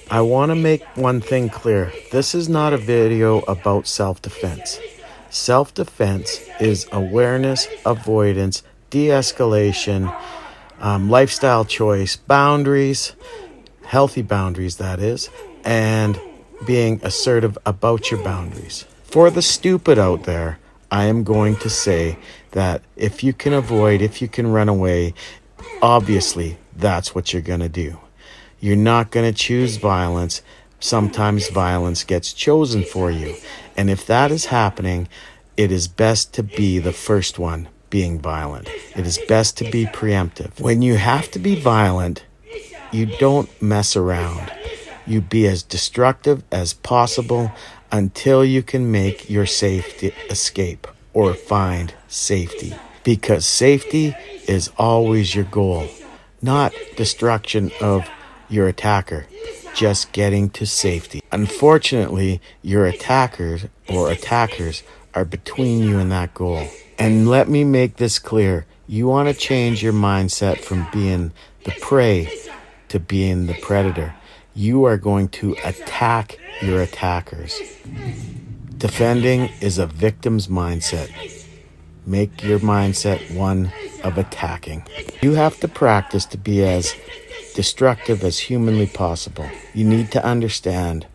I want to make one thing clear. This is not a video about self-defense. Self-defense is awareness, avoidance, de-escalation, lifestyle choice, boundaries, healthy boundaries that is, and being assertive about your boundaries. For the stupid out there, I am going to say that if you can avoid, if you can run away, obviously that's what you're going to do. You're not going to choose violence. Sometimes violence gets chosen for you. And if that is happening, it is best to be the first one being violent. It is best to be preemptive. When you have to be violent, you don't mess around. You be as destructive as possible until you can make your safety escape or find safety. Because safety is always your goal, not destruction of your attacker, just getting to safety. Unfortunately, your attackers are between you and that goal. And let me make this clear. You want to change your mindset from being the prey to being the predator. You are going to attack your attackers. Defending is a victim's mindset. Make your mindset one of attacking. You have to practice to be as destructive as humanly possible. You need to understand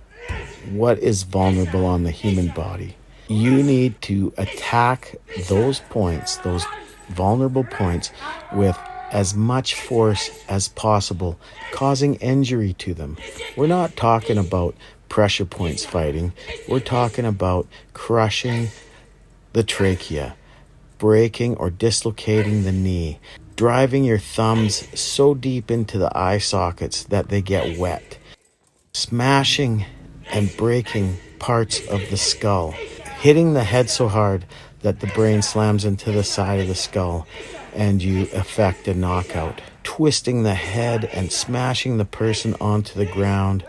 what is vulnerable on the human body. You need to attack those points, those vulnerable points, with as much force as possible, causing injury to them. We're not talking about pressure points fighting. We're talking about crushing the trachea, breaking or dislocating the knee, driving your thumbs so deep into the eye sockets that they get wet, smashing and breaking parts of the skull, hitting the head so hard that the brain slams into the side of the skull and you effect a knockout, twisting the head and smashing the person onto the ground,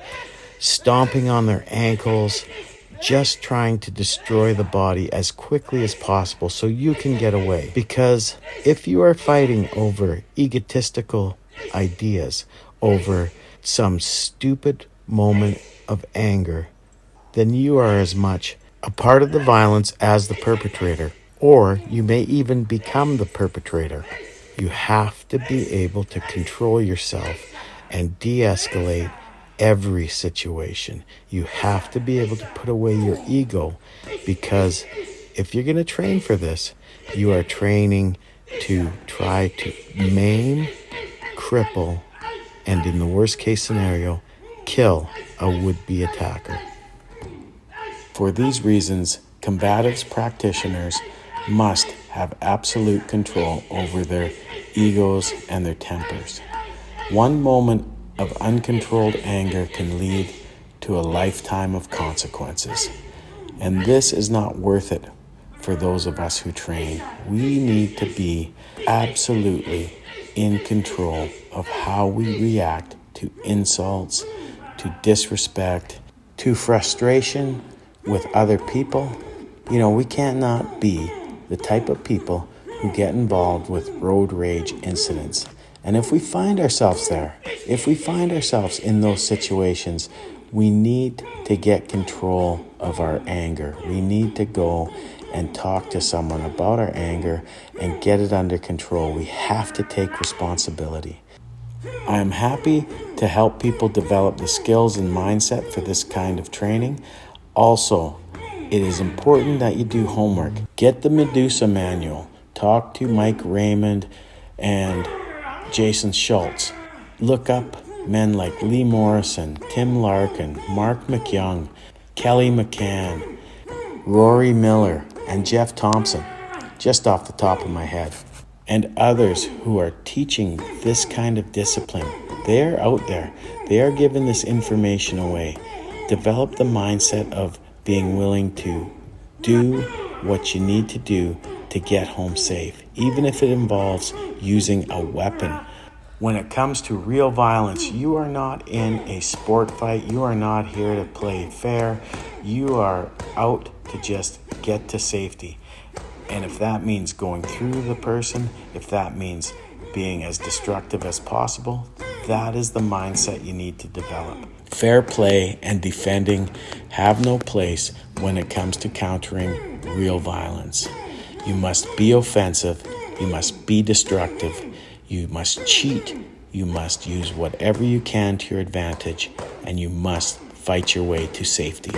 stomping on their ankles, just trying to destroy the body as quickly as possible so you can get away. Because if you are fighting over egotistical ideas, over some stupid moment of anger, then you are as much a part of the violence as the perpetrator, or you may even become the perpetrator. You have to be able to control yourself and de-escalate every situation. You have to be able to put away your ego, because if you're going to train for this, you are training to try to maim, cripple, and in the worst case scenario, kill a would-be attacker. For these reasons, combatives practitioners must have absolute control over their egos and their tempers. One moment of uncontrolled anger can lead to a lifetime of consequences. And this is not worth it for those of us who train. We need to be absolutely in control of how we react to insults, to disrespect, to frustration with other people. We cannot be the type of people who get involved with road rage incidents. And if we find ourselves there, if we find ourselves in those situations, we need to get control of our anger. We need to go and talk to someone about our anger and get it under control. We have to take responsibility. I am happy to help people develop the skills and mindset for this kind of training. Also, it is important that you do homework. Get the Medusa manual. Talk to Marc Raymond and Jason Schultz. Look up men like Lee Morrison, Tim Larkin, Marc MacYoung, Kelly McCann, Rory Miller, and Geoff Thompson, just off the top of my head, and others who are teaching this kind of discipline. They are out there. They are giving this information away. Develop the mindset of being willing to do what you need to do to get home safe, even if it involves using a weapon. When it comes to real violence, you are not in a sport fight. You are not here to play fair. You are out to just get to safety. And if that means going through the person, if that means being as destructive as possible, that is the mindset you need to develop. Fair play and defending have no place when it comes to countering real violence. You must be offensive, you must be destructive, you must cheat, you must use whatever you can to your advantage, and you must fight your way to safety.